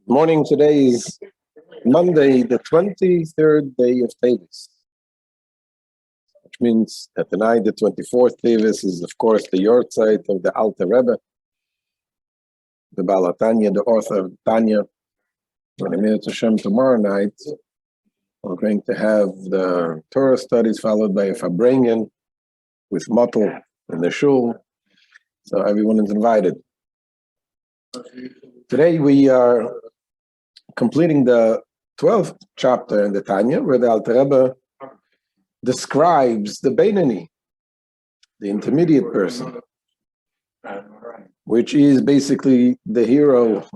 Morning. Today is Monday, the 23rd day of Tevis, which means that tonight, the 24th Tevis, is, of course, the Yortzeit of the Alter Rebbe, the Baal Tanya, the author of Tanya. And Emir Hashem, tomorrow night, we're going to have the Torah studies followed by a Farbrengen with Mottel in the Shul. So everyone is invited. Today we are completing the 12th chapter in the Tanya, where the Alter Rebbe describes the Beinani, the intermediate person, which is basically the hero,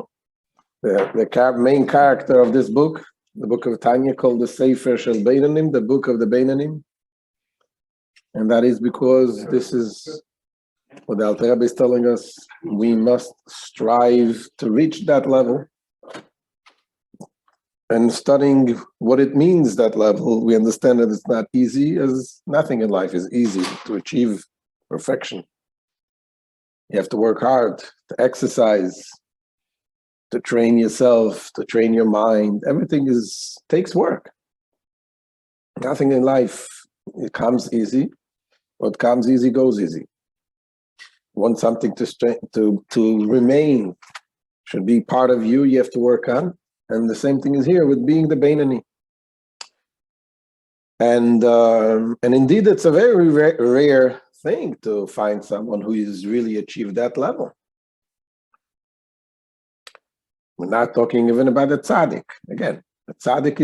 the main character of this book, the book of Tanya, called the Sefer Shel Beinanim, the book of the Beinanim. And that is because this is what the Alter Rebbe is telling us. We must strive to reach that level. And studying what it means, that level, we understand that it's not easy, as nothing in life is easy to achieve perfection. You have to work hard, to exercise, to train yourself, to train your mind. Everything takes work. Nothing in life, it comes easy. What comes easy goes easy. Want something to remain, should be part of you, you have to work on. And the same thing is here with being the Beinani. And indeed, it's a very rare thing to find someone who has really achieved that level. We're not talking even about a tzaddik. Again, a tzaddik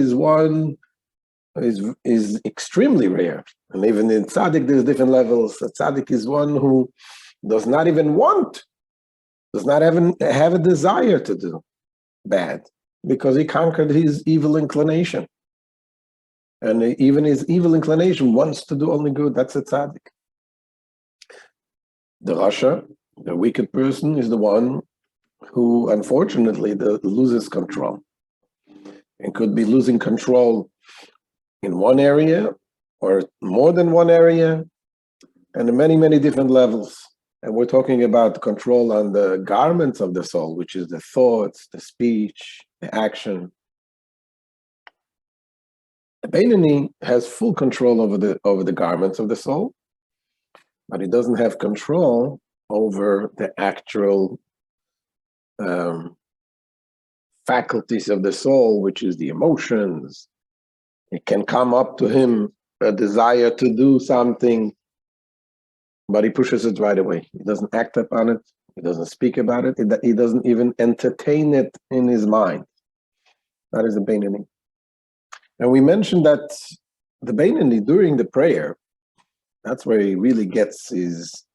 is extremely rare. And even in tzaddik, there's different levels. A tzaddik is one who does not even want, does not even have a desire to do bad, because he conquered his evil inclination. And even his evil inclination wants to do only good. That's a tzaddik. The rasha, the wicked person, is the one who, unfortunately, loses control. It could be losing control in one area or more than one area, and in many, many different levels. And we're talking about control on the garments of the soul, which is the thoughts, the speech, the action. The Beinani has full control over the garments of the soul, but he doesn't have control over the actual faculties of the soul, which is the emotions. It can come up to him a desire to do something, but he pushes it right away. He doesn't act upon it. He doesn't speak about it. He doesn't even entertain it in his mind. That is the Beinani. And we mentioned that the Beinani, during the prayer, that's where he really gets his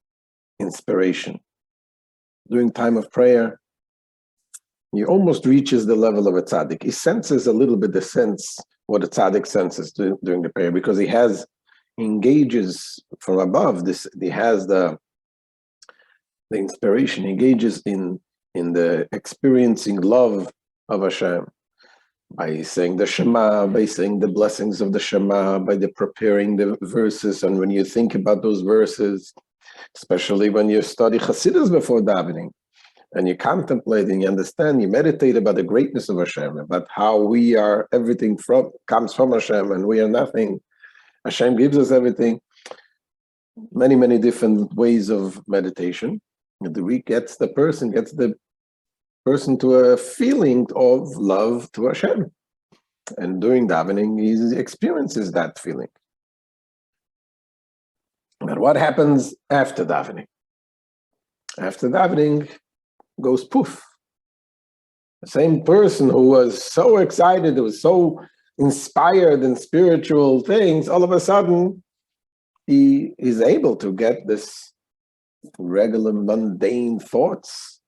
inspiration. During time of prayer, he almost reaches the level of a tzaddik. He senses a little bit the sense, what a tzaddik senses during the prayer, because he engages from above. He has the inspiration, he engages in the experiencing love of Hashem by saying the Shema, by saying the blessings of the Shema, by preparing the verses. And when you think about those verses, especially when you study Chassidus before davening, and you contemplate and you understand, you meditate about the greatness of Hashem, about how we are, everything comes from Hashem and we are nothing. Hashem gives us everything. Many, many different ways of meditation. The person gets the person to a feeling of love to Hashem. And during davening, he experiences that feeling. But what happens after davening? After davening goes poof. The same person who was so excited, who was so inspired in spiritual things, all of a sudden, he is able to get this regular mundane thoughts,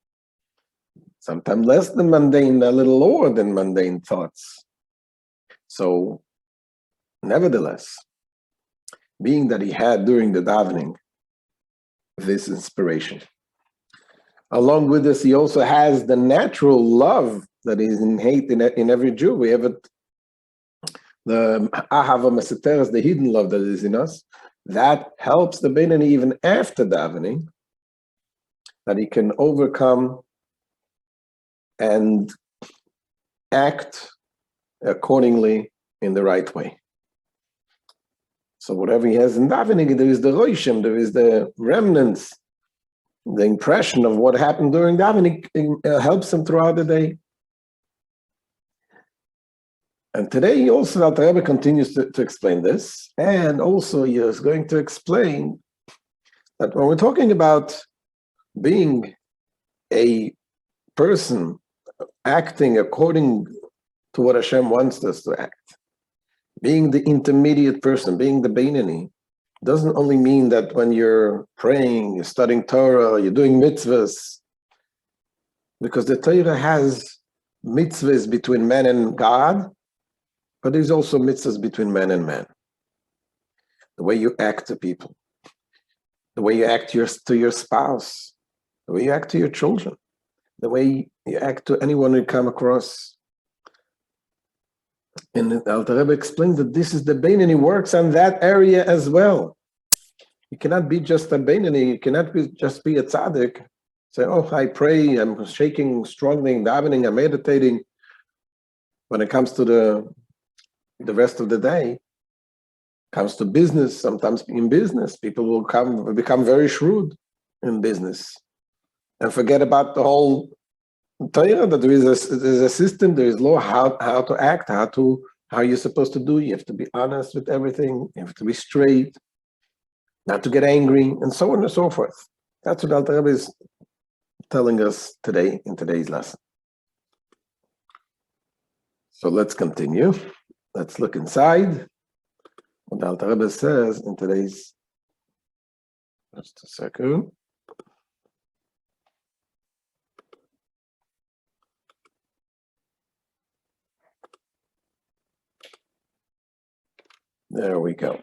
sometimes less than mundane, a little lower than mundane thoughts. So, nevertheless, being that he had during the davening this inspiration, along with this, he also has the natural love that is innate in every Jew. We have it, the ahava meseteres, the hidden love that is in us, that helps the Beinani even after davening, that he can overcome and act accordingly in the right way. So whatever he has in davening, there is the roishim, there is the remnants, the impression of what happened during davening helps him throughout the day. And today also the Alter Rebbe continues to explain this, and also he is going to explain that when we're talking about being a person acting according to what Hashem wants us to act, being the intermediate person, being the Beinani, doesn't only mean that when you're praying, you're studying Torah, you're doing mitzvahs, because the Torah has mitzvahs between man and God, but there's also mitzvahs between man and man. The way you act to people, the way you act to your spouse, the way you act to your children, the way you act to anyone you come across. And the Alter Rebbe explained that this is the Beinani, works on that area as well. You cannot be just a Beinani, you cannot just be a tzaddik. Say, oh, I pray, I'm shaking strongly, davening, I'm meditating. When it comes to the rest of the day, comes to business, sometimes in business, people will become very shrewd in business and forget about the whole Torah, that there is a system, there is law, how to act, how you're supposed to do. You have to be honest with everything, you have to be straight, not to get angry, and so on and so forth. That's what Alter Rebbe is telling us today in today's lesson. So let's continue. Let's look inside what Alter Rebbe says in today's, just a second. There we go.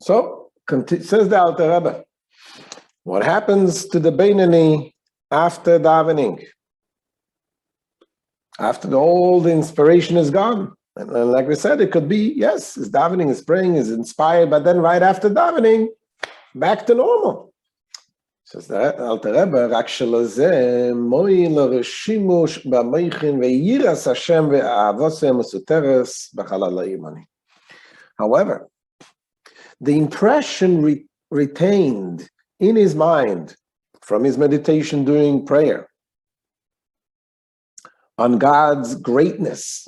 So, says the Alter Rebbe, what happens to the Beinani after davening? After all the inspiration is gone. And like we said, it could be, yes, his davening, his praying is inspired, but then right after davening, back to normal. Says the Alter Rebbe, רק שלזה מועיל השימוש במוחין ויראת השם ואהבתו המסותרת בחלל הימני. However, the impression retained in his mind from his meditation during prayer on God's greatness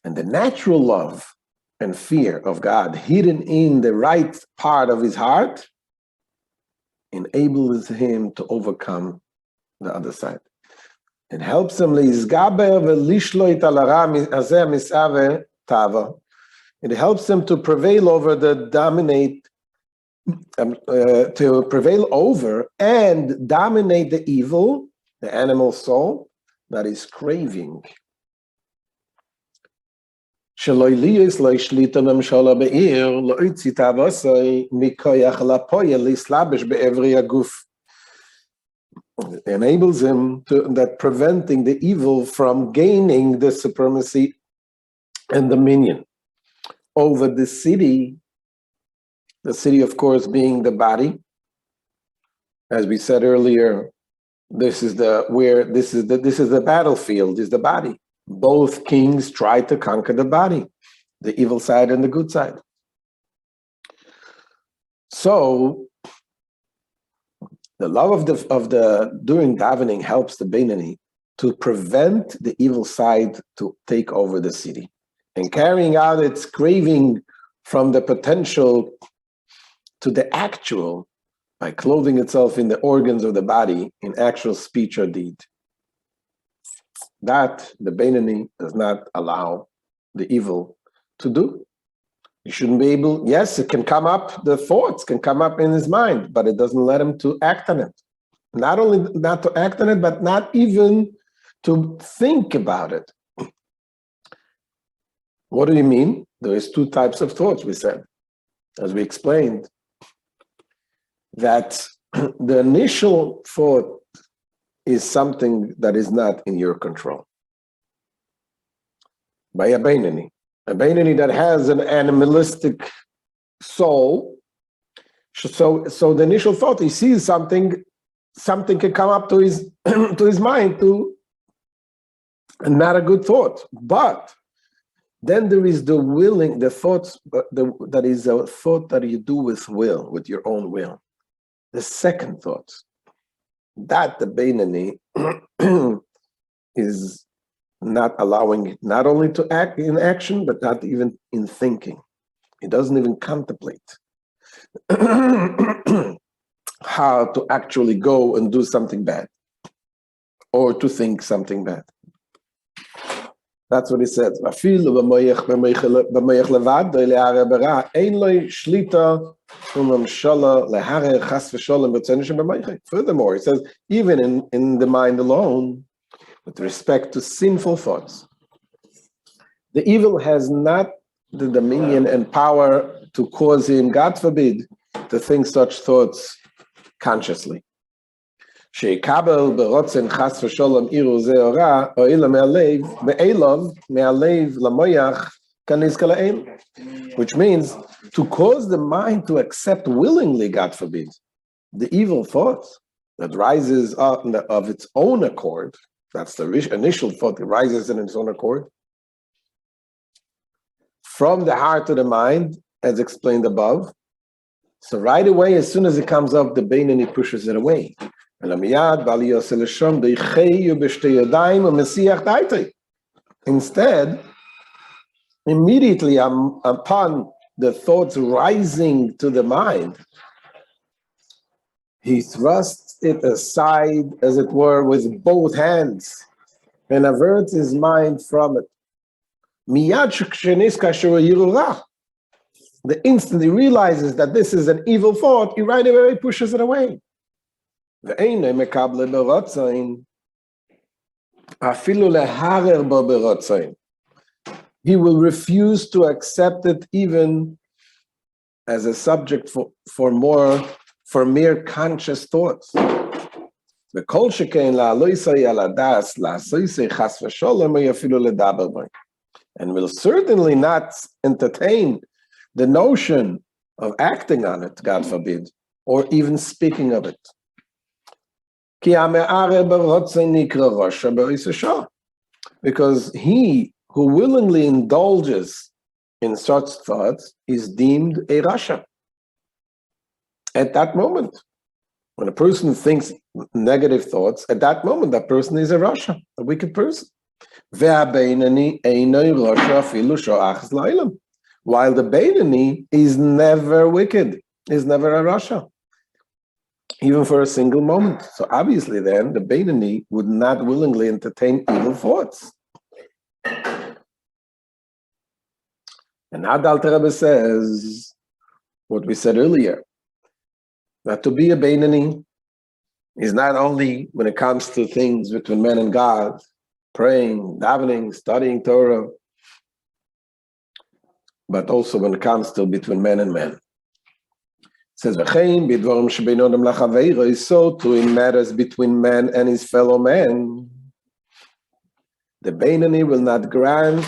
and the natural love and fear of God hidden in the right part of his heart enables him to overcome the other side. It helps him it helps him to prevail over and dominate the evil, the animal soul that is craving. It enables him that preventing the evil from gaining the supremacy and dominion over the city of course being the body. As we said earlier, this is the battlefield, is the body. Both kings tried to conquer the body, the evil side and the good side. So the love of the during davening helps the Beinani to prevent the evil side to take over the city, and carrying out its craving from the potential to the actual by clothing itself in the organs of the body in actual speech or deed. That the Beinani does not allow the evil to do. You shouldn't be able, yes, it can come up, the thoughts can come up in his mind, but it doesn't let him to act on it. Not only not to act on it, but not even to think about it. What do you mean? There is two types of thoughts, we said, as we explained, that the initial thought is something that is not in your control. By a Beinani that has an animalistic So the initial thought, he sees something can come up to his to his mind, and not a good thought. But then there is the thoughts, that is a thought that you do with your own will. The second thought, that the Beinani is not allowing it not only to act in action, but not even in thinking. He doesn't even contemplate how to actually go and do something bad or to think something bad. That's what he says. Furthermore, he says, even in the mind alone, with respect to sinful thoughts, the evil has not the dominion and power to cause him, God forbid, to think such thoughts consciously. Which means to cause the mind to accept willingly, God forbid, the evil thought that rises up of its own accord. That's the initial thought that rises in its own accord, from the heart to the mind, as explained above. So right away, as soon as it comes up, the Beinani pushes it away. Instead, immediately upon the thoughts rising to the mind, he thrusts it aside, as it were, with both hands, and averts his mind from it. The instant he realizes that this is an evil thought, he right away pushes it away. He will refuse to accept it even as a subject for mere conscious thoughts. And will certainly not entertain the notion of acting on it, God forbid, or even speaking of it. Because he who willingly indulges in such thoughts is deemed a rasha. At that moment, when a person thinks negative thoughts, at that moment, that person is a rasha, a wicked person. While the Beinani is never wicked, is never a rasha, even for a single moment. So obviously then, the Beinani would not willingly entertain evil thoughts. And now the Alter Rebbe says what we said earlier, that to be a Beinani is not only when it comes to things between man and God, praying, davening, studying Torah, but also when it comes to between man and man. It says, so too in matters between man and his fellow man, the Beinani will not grant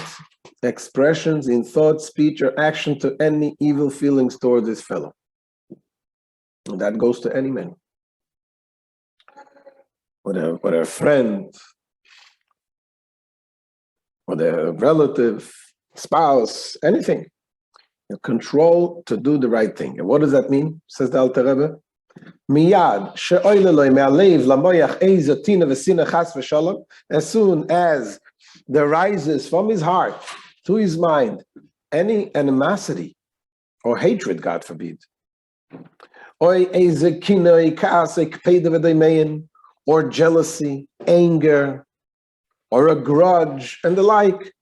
expressions in thought, speech, or action to any evil feelings towards his fellow. And that goes to any man. Whether a friend, whether a relative, spouse, anything. Control to do the right thing. And what does that mean? Says the Alter Rebbe. Miyad as soon as there rises from his heart to his mind any animosity or hatred, God forbid, or jealousy, anger, or a grudge, and the like,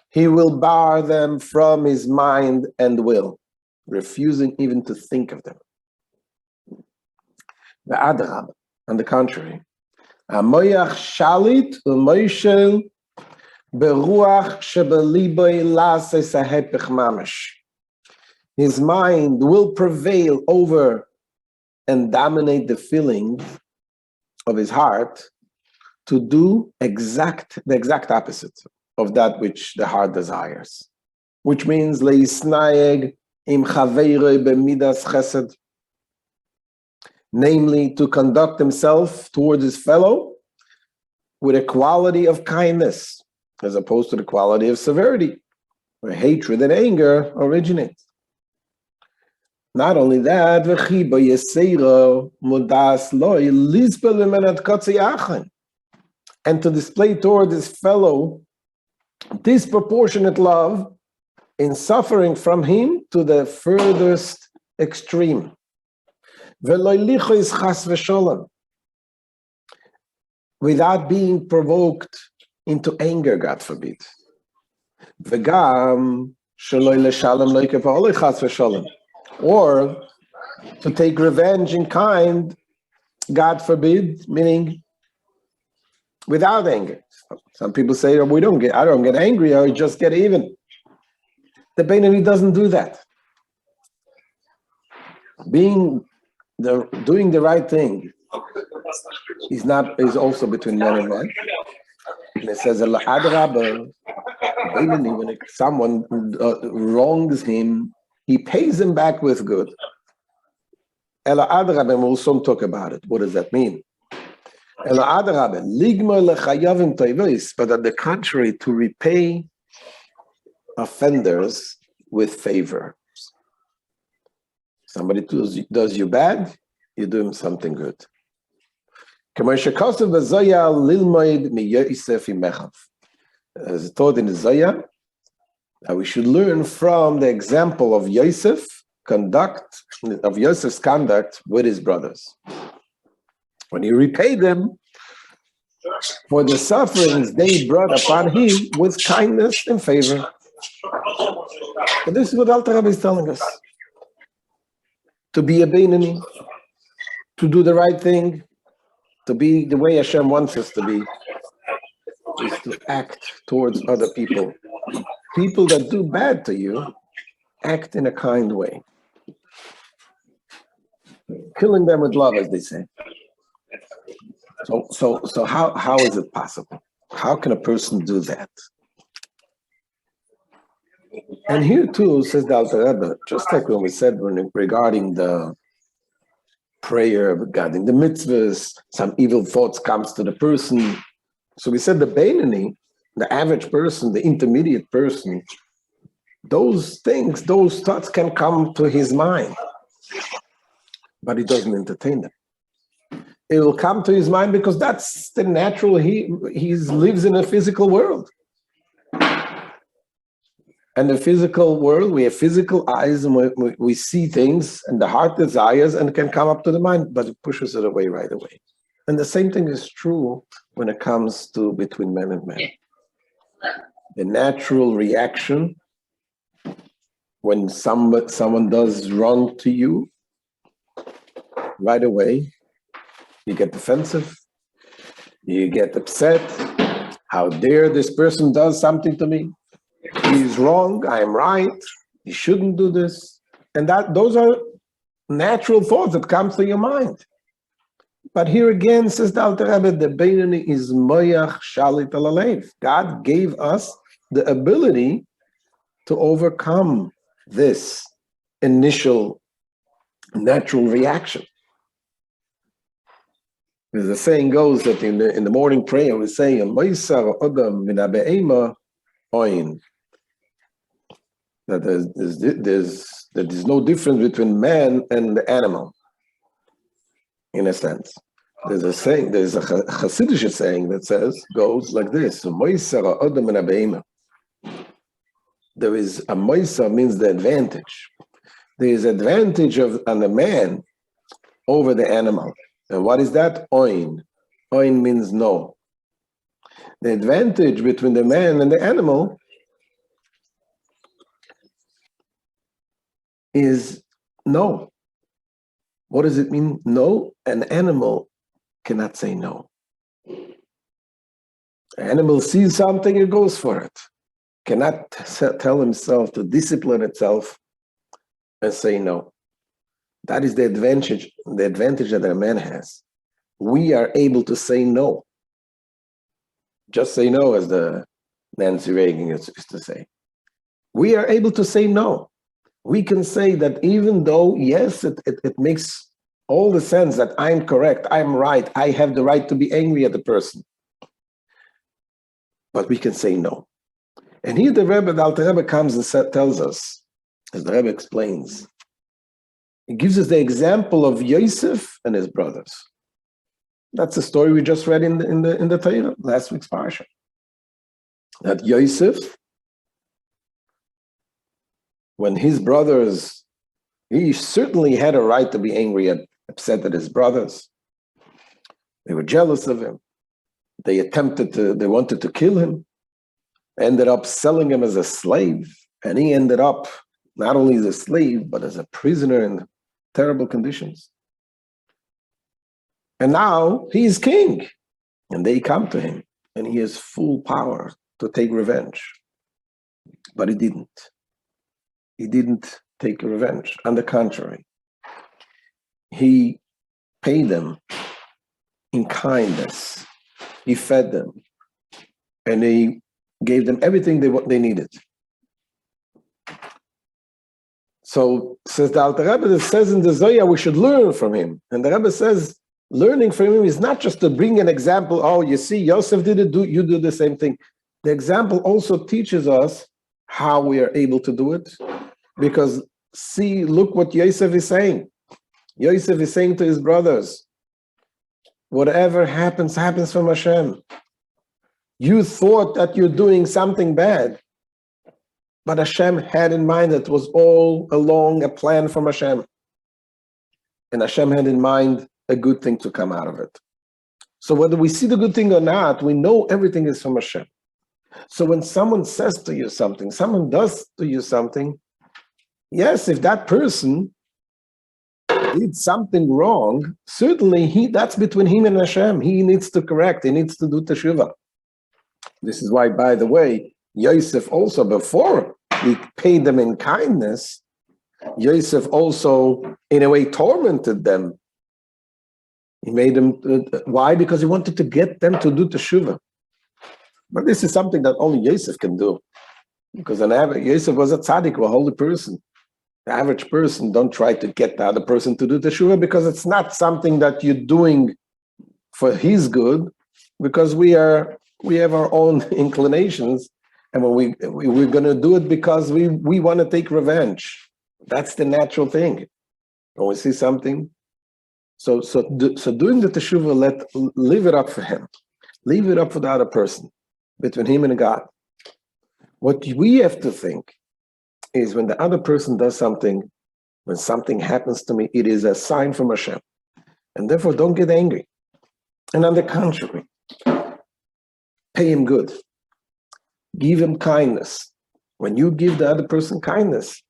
he will bar them from his mind and will, refusing even to think of them. The Adrab, on the contrary, Amoyach shalit u'moishel beruach shebeliboi lases hahepech mamash. His mind will prevail over and dominate the feelings of his heart to do the exact opposite. of that which the heart desires, which means leisnaeg im chaveiroi b'midas chesed, namely to conduct himself towards his fellow with a quality of kindness, as opposed to the quality of severity, where hatred and anger originate. Not only that, and to display toward his fellow disproportionate love in suffering from him to the furthest extreme. Without being provoked into anger, God forbid. Or to take revenge in kind, God forbid, meaning without anger. Some people say, oh, I don't get angry, I just get even. The Beinoni doesn't do that. Doing the right thing is also between man and man. And it says, when someone wrongs him, he pays him back with good. We'll soon talk about it. What does that mean? But on the contrary, to repay offenders with favor. Somebody does you bad, you do him something good. As taught in the Zohar, we should learn from the example of Yosef's conduct with his brothers. When he repaid them for the sufferings they brought upon him with kindness and favor. But this is what Alter Rebbe is telling us. To be a Beinoni, to do the right thing, to be the way Hashem wants us to be, is to act towards other people. People that do bad to you, act in a kind way. Killing them with love, as they say. So how is it possible? How can a person do that? And here too, says the Alter Rebbe, just like when we said regarding the prayer, regarding the mitzvahs, some evil thoughts comes to the person. So we said the Beinoni, the average person, the intermediate person, those thoughts can come to his mind, but he doesn't entertain them. It will come to his mind because that's the natural, he lives in a physical world. And the physical world, we have physical eyes and we see things and the heart desires and it can come up to the mind, but it pushes it away right away. And the same thing is true when it comes to between man and man. The natural reaction when someone does wrong to you, right away, you get defensive, you get upset. How dare this person does something to me? He's wrong, I am right, he shouldn't do this. And those are natural thoughts that come to your mind. But here again, says the Alter Rebbe, the Beinoni is moyach shalit al halev. God gave us the ability to overcome this initial natural reaction. As the saying goes that in the morning prayer we say, that there's no difference between man and the animal, in a sense. There's a Hasidic saying that goes like this: there is a moisa means the advantage. There is advantage on the man over the animal. And what is that? Oin. Oin means no. The advantage between the man and the animal is no. What does it mean? No, an animal cannot say no. An animal sees something, it goes for it. Cannot tell himself to discipline itself and say no. That is the advantage that a man has. We are able to say no. Just say no, as the Nancy Reagan used to say. We are able to say no. We can say that even though, yes, it makes all the sense that I'm correct, I'm right, I have the right to be angry at the person. But we can say no. And here the Alter Rebbe comes and tells us, as the Rebbe explains, he gives us the example of Yosef and his brothers. That's the story we just read in the Torah, last week's parsha. That Yosef, when his brothers, he certainly had a right to be angry and upset at his brothers. They were jealous of him. They wanted to kill him, ended up selling him as a slave. And he ended up not only as a slave, but as a prisoner in terrible conditions. And now he's king. And they come to him, and he has full power to take revenge. But he didn't. He didn't take revenge. On the contrary, he paid them in kindness. He fed them, and he gave them everything they needed. So says the Alter Rebbe, it says in the Zohar, we should learn from him. And the Rebbe says, learning from him is not just to bring an example. Oh, you see, Yosef did it, you do the same thing. The example also teaches us how we are able to do it. Because see, look what Yosef is saying. Yosef is saying to his brothers, whatever happens, happens from Hashem. You thought that you're doing something bad, but Hashem had in mind that it was all along a plan from Hashem. And Hashem had in mind a good thing to come out of it. So whether we see the good thing or not, we know everything is from Hashem. So when someone says to you something, someone does to you something, yes, if that person did something wrong, certainly that's between him and Hashem. He needs to correct, he needs to do teshuvah. This is why, by the way, Yosef also, before he paid them in kindness, Yosef also, in a way, tormented them. He made them, why? Because he wanted to get them to do teshuvah. But this is something that only Yosef can do. Because Yosef was a tzaddik, a holy person. The average person don't try to get the other person to do teshuvah, because it's not something that you're doing for his good, because we have our own inclinations, and when we're going to do it because we want to take revenge. That's the natural thing. When we see something, so doing the teshuvah, leave it up for him, leave it up for the other person, between him and God. What we have to think is when the other person does something, when something happens to me, it is a sign from Hashem, and therefore don't get angry. And on the contrary, pay him good. Give him kindness. When you give the other person kindness,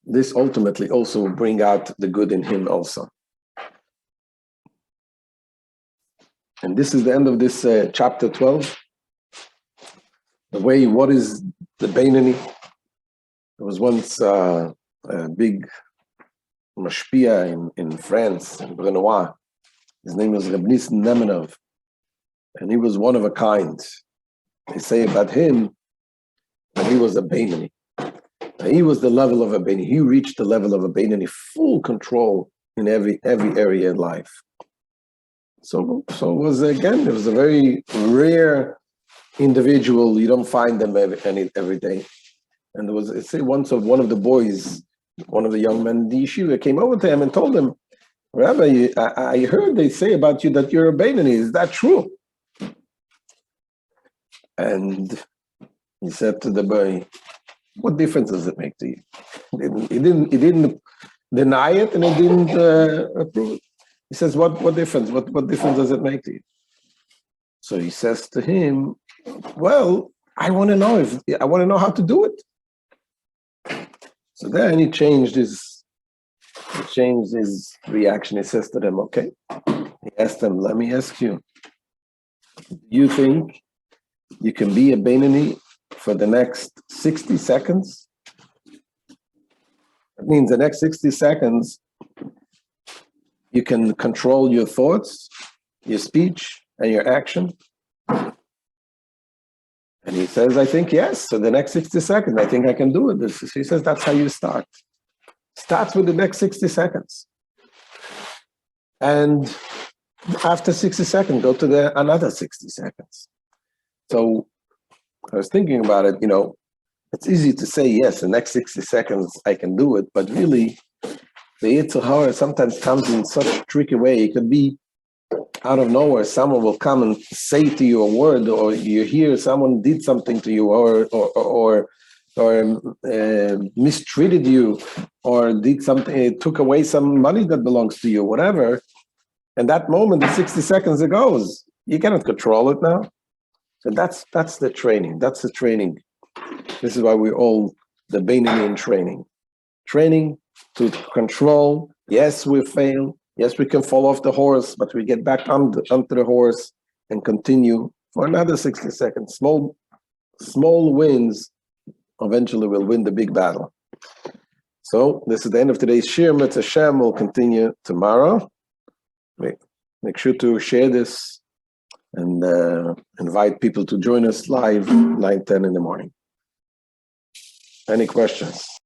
this ultimately also will bring out the good in him also. And this is the end of this chapter 12. What is the Beinoni? There was once a big mashpia in France, in Brenois. His name was Reb Nissen Nemenov, and he was one of a kind. They say about him that he was a Beinoni. He was the level of a Beinoni. He reached the level of a Beinoni, full control in every area in life. So it was a very rare individual. You don't find them every day. And there was, once one of the boys, one of the young men in the yeshiva came over to him and told him, Rabbi, I heard they say about you that you're a Beinoni. Is that true? And he said to the boy, what difference does it make to you? He didn't deny it, and he didn't approve it. He says, what difference? What difference does it make to you? So he says to him, well, I want to know how to do it. So then he changed his reaction. He says to them, okay. He asked them, let me ask you, do you think you can be a Beinoni for the next 60 seconds? That means the next 60 seconds, you can control your thoughts, your speech, and your action. And he says, I think yes. So the next 60 seconds, I think I can do it. He says, that's how you start. Start with the next 60 seconds. And after 60 seconds, go to another 60 seconds. So I was thinking about it, it's easy to say, yes, the next 60 seconds, I can do it. But really, the Yetzer Hara sometimes comes in such a tricky way. It could be out of nowhere, someone will come and say to you a word, or you hear someone did something to you, or mistreated you, or did something, took away some money that belongs to you, whatever. And that moment, the 60 seconds it goes, you cannot control it now. So that's the training. That's the training. This is why we all the Beinanim training. Training to control. Yes, we fail. Yes, we can fall off the horse, but we get back onto the horse and continue for another 60 seconds. Small wins eventually will win the big battle. So this is the end of today's Shir. Mitzvah Hashem will continue tomorrow. Make sure to share this and invite people to join us live 9:10 in the morning. Any questions?